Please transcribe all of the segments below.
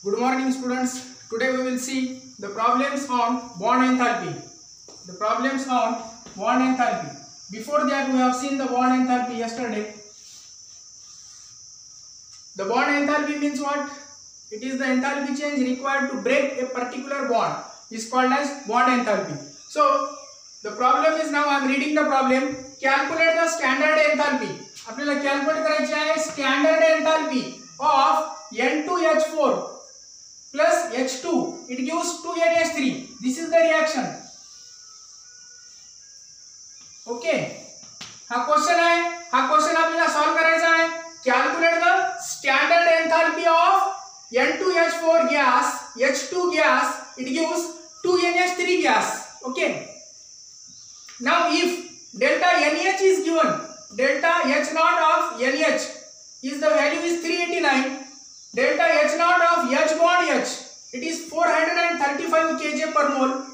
Good morning students. Today we will see the problems on bond enthalpy. The problems on bond enthalpy. Before that we have seen the bond enthalpy yesterday. The bond enthalpy means what? It is the enthalpy change required to break a particular bond. Is called as bond enthalpy. So the problem is, now I am reading the problem. Calculate the standard enthalpy. आपल्याला calculate करायची आहे standard enthalpy of N2H4 plus H2. It gives 2NH3. This is the reaction. Okay. हा question आहे. हा question आपल्याला solve करायचा आहे. Calculate the standard enthalpy of N2H4 gas, H2 gas. It gives 2NH3 gas. Okay. Now if delta NH is given, delta H naught of NH is the value is 389. Delta H naught of H bond H, it is 435 kJ per mole.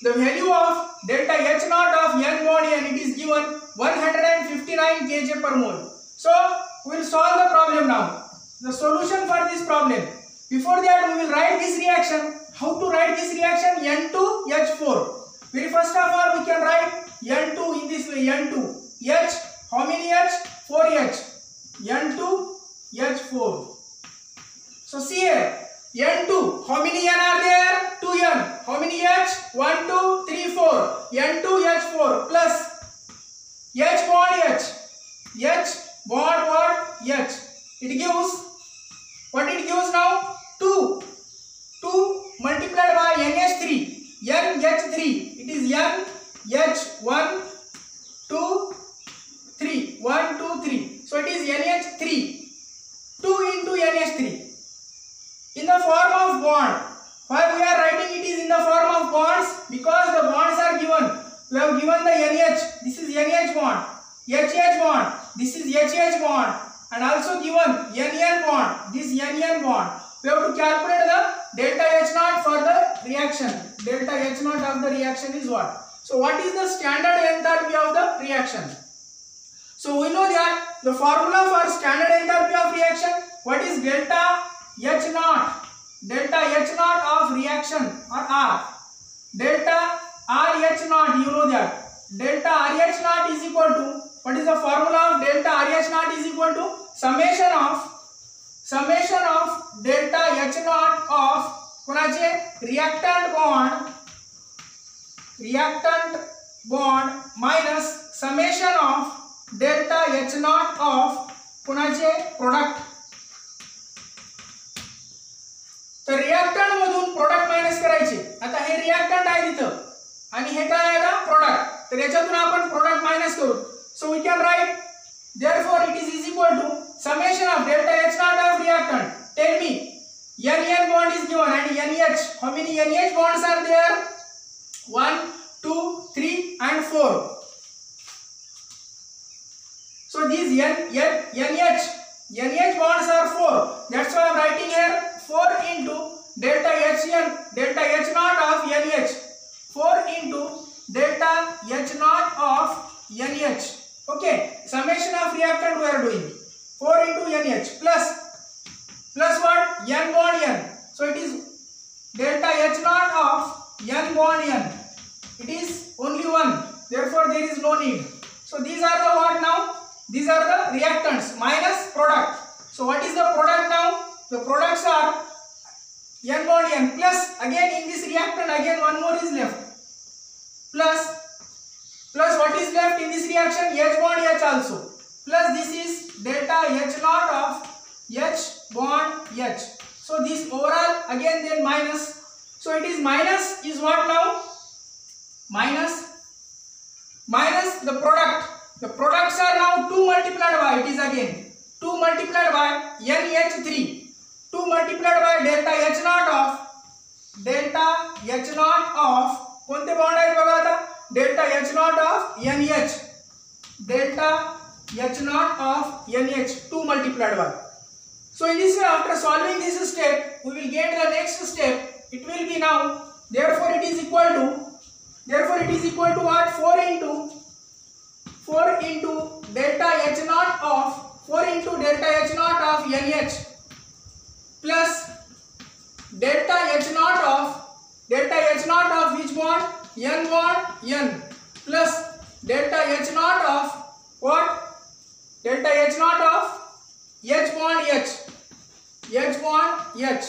The value of delta H naught of N bond N, it is given 159 kJ per mole. So we will solve the problem now. The solution for this problem. Before that we will write this reaction. How to write this reaction? N2H4. Very first of all we can write N2 in this way. N2 H, how many H? 4H. N2H4. So see here, N2, how many N are there? 2N. How many H? 1, 2, 3, 4. N2H4 plus H bond H. H bond what? H. It gives, what it gives now? 2. 2 multiplied by NH3. NH3. It is NH1, 2, 3. 1, 2, 3. So it is NH3. 2 into NH3. In the form of bond. Why we are writing it is in the form of bonds? Because the bonds are given. We have given the NH. This is NH bond. HH bond. This is HH bond. And also given NN bond. This NN bond. We have to calculate the delta H naught for the reaction. Delta H naught of the reaction is what? So what is the standard enthalpy of the reaction? So we know that the formula for standard enthalpy of reaction. What is delta H naught? Delta H naught of reaction or R. Delta RH naught, you know that. Delta RH naught is equal to, what is the formula of delta RH naught is equal to summation of delta H naught of कोणाचे reactant bond minus summation of delta H naught of कोणाचे product. तर reactant मधून product minus करायचे. आता हे reactant आहे तिथं आणि हे काय आहे आता प्रोडक्ट. तर याच्यातून आपण प्रोडक्ट मायनस करू. So we can write therefore it is equal to summation of delta H naught of reactant. Tell me, NN bond is given and NH, how many NH bonds are there? 1, 2, 3 and 4. So these NH bonds are 4. That's why I am writing here 4 into delta HN, delta H naught of NH. 4 into delta H naught of NH. Okay, summation of reactant we are doing. 4 into NH plus what? N bond N. So it is delta H naught of N bond N. It is only 1. Therefore there is no need. So these are the what now? These are the reactants minus product. So what is the product now? The products are N bond N plus again in this reactant again one more is left. Plus what is left in this reaction? H bond H also. Plus this is delta H naught of H bond H. So this overall again then minus. So it is minus is what now? Minus the product. The products are now 2 multiplied by, it is again 2 multiplied by NH3. 2 multiplied by delta H naught of कोणते bond आहेत बघा आता? delta H naught of NH. Delta H naught of NH 2 multiplied by. So in this way, after solving this step, we will get the next step. It will be now. Therefore it is equal to what? 4 into delta H naught of 4 into delta H naught of NH plus N bond N plus delta H naught of what? Delta H naught of H bond H. H bond H.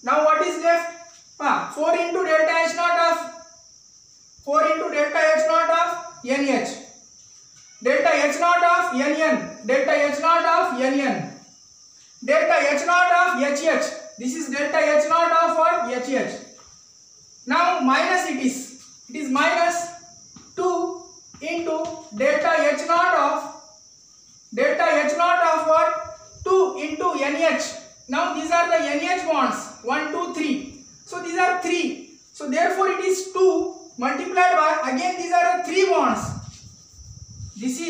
Now what is left? 4 into delta H naught of 4 into delta H naught of NH. Delta H naught of NN. Delta H naught of NN. Delta H naught of HH. This is delta H naught of what? HH. Now minus it is minus 2 into delta H naught of what? 2 into NH. Now these are the NH bonds 1, 2, 3. So these are 3. So therefore it is 2 multiplied by, again these are the 3 bonds. This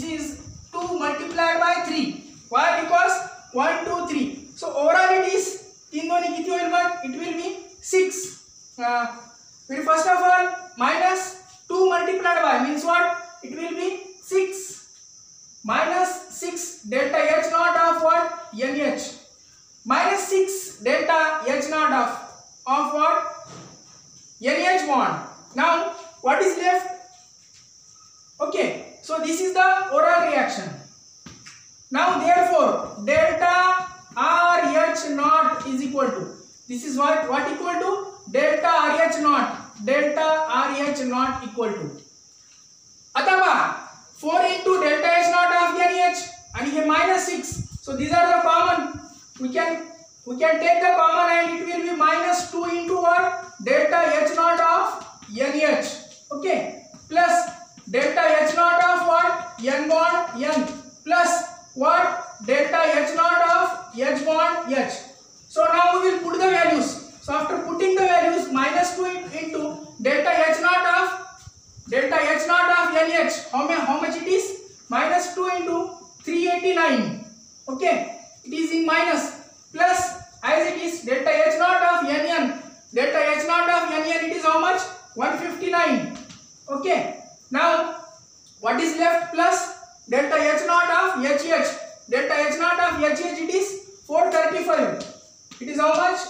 is 2 multiplied by 3. Why? Because 1, 2, 3. So overall it is 3 दोनी किती होईल मग? It will be 6. First of all minus 2 multiplied by means what? It will be 6. Minus 6 delta H naught of what? NH. Minus 6 delta H naught of what? NH bond. Now what is left? Okay, so this is the oral reaction. Now therefore delta RH naught is equal to, this is what equal to? Delta RH naught. Delta RH naught equal to, आता पहा 4 into delta H naught of NH and here minus 6. So these are the common. We can take the common and it will be minus 2 into what? Delta H naught of NH. Okay. Plus delta H naught of what? N bond N. Plus what? Delta H naught of H bond H. So now we will put the values. So after putting the values, minus 2 into delta H naught of NH, how much it is? Minus 2 into 389. Okay, it is in minus. Plus as it is delta H naught of NN. Delta H naught of NN, it is how much? 159. Okay, now what is left? Plus delta H naught of HH. Delta H naught of HH, it is 435. It is how much?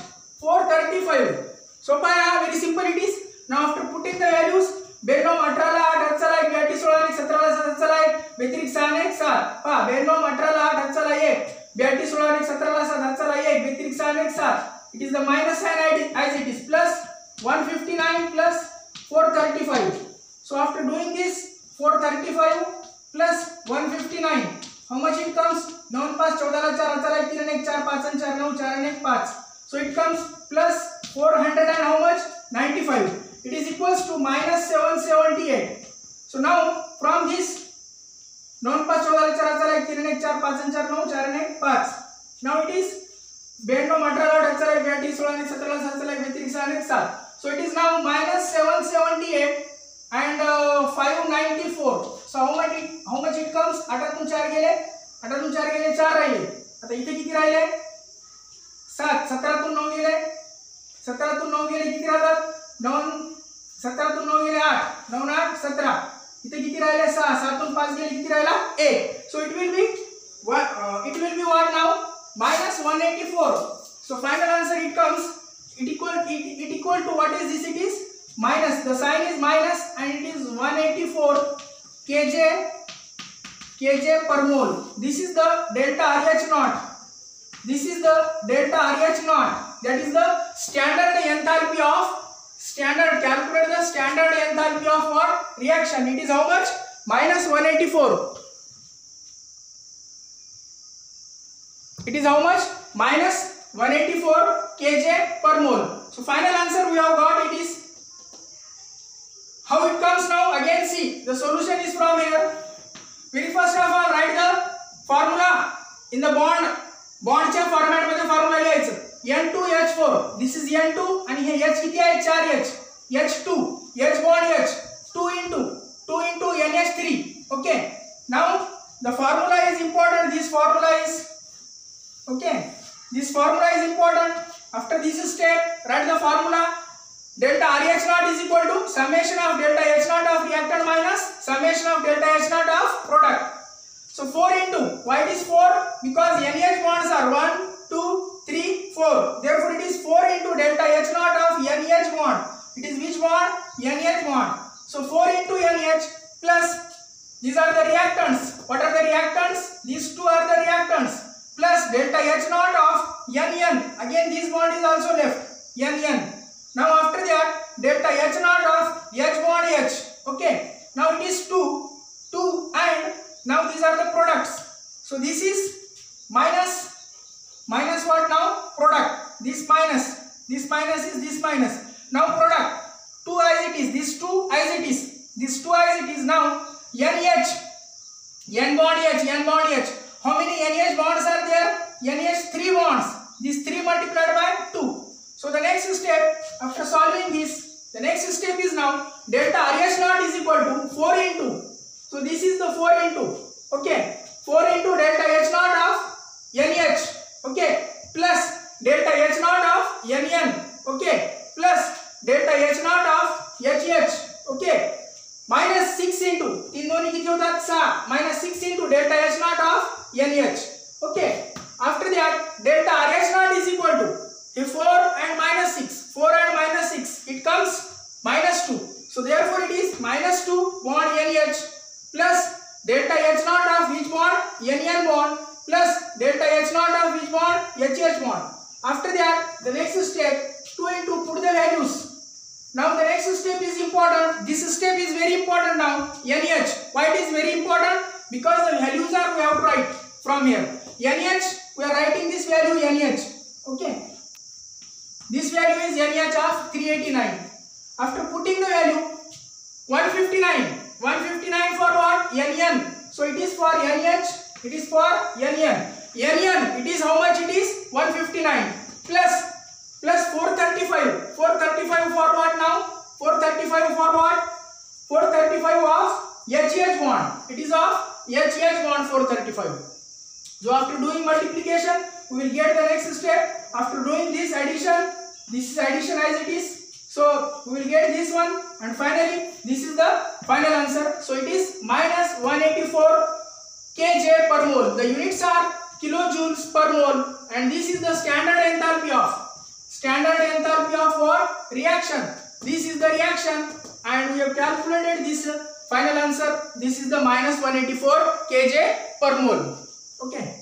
435. So very simple it is. Now after putting the values, 92 18 8 7 1 16 17 17 व्यतिरिक्त 6 7 पहा 92 18 8 7 1 16 17 17 1 व्यतिरिक्त 6 7. It is the minus sign as it is, plus 159 plus 435. So after doing this, 435 plus 159, how much it comes? 9 5 14 4 3 1 4 5 4 9 4 1 5. So it comes plus 400 and how much? 95. It is equals to minus 778. So now from this 9 5 14 4 3 1 4 5 4 9 4 1 5. Now it is 92 18 8 16 17 17 व्यतिरिक्त 6 7. So it is now minus 778 and 594. So how much it comes? 8 4 गेले 4 राहिले. आता इथे किती राहिले? 7. 17 9 गेले 9 गेले किती राहतात? 9 17 9 गेले 8 9 8 17. इथे किती राहिले? 6 7 5 गेले किती राहिला? 8. So it will be what now? Minus 184. So final answer it comes, it equal to what is this? It is minus, the sign is minus and it is 184 kJ per mole. This is the delta RH naught. This is the delta RH naught. That is the standard enthalpy of calculate the standard enthalpy of what? Reaction. It is how much? Minus 184. It is how much? Minus 184 kJ per mole. So final answer we have got, it is. How it comes now? Again see, the solution is from here. Very first of all write the formula in the bondच्या format मध्ये formula लिहायचं. N2H4. This is N2 and hey H किती आहे? 4H. H2. H bond H. 2 into NH3. Okay. Now the formula is important. This formula is okay. This formula is important. After this step, write the formula. Delta RH naught is equal to summation of delta H naught of reactant minus summation of delta H naught of product. So 4 into, why it is 4? Because NH bonds are 1, 2, 3, 4. Therefore it is 4 into delta H naught of NH delta H naught of NN. Again this bond is also left, NN. Now after that, delta H naught of H bond H. Okay. Now it is 2 and now these are the products. So this is minus what now? Product. This minus is this minus. Now product. 2 as it is. This 2 as it is. This 2 as it is. Now NH. N bond H. How many NH bonds are there? NH 3 bonds. This 3 multiplied by 2. So the next step, after solving this, the next step is now delta RH naught is equal to 4 into. So this is the 4 into. Okay. 4 into delta H naught of NH. Okay. Plus delta H naught of NN. Okay. Plus delta H naught of HH. Okay. Minus 6 into. 3 दोनी किती होतात 6. Minus 6 into delta H naught of NH. Okay. After that, delta RH naught is equal to 4 and minus 6. 4 and minus 6. It comes minus 2. So therefore it is minus 2 bond NH plus delta H naught of which bond? NN bond plus delta H naught of which bond? HH bond. After that, the next step, 2 into put the values. Now the next step is important. This step is very important now. NH. Why it is very important? Because the values are we have to write from here. NH, we are writing this value NH. Okay. This value is NH of 389. After putting the value 159. 159 for what? NN. So it is for NH. It is for NN. NN, it is how much it is? 159 plus 435. 435 for what now? 435 for what? 435 of HH bond. It is of HH bond 435. So after doing multiplication, we will get the next step. After doing this addition, this is addition as it is. So we will get this one, and finally this is the final answer. So it is minus 184 kJ per mole. The units are kilojoules per mole, and this is the standard enthalpy of what? Reaction. This is the reaction, and we have calculated this final answer. This is the minus 184 kJ per mole. Okay.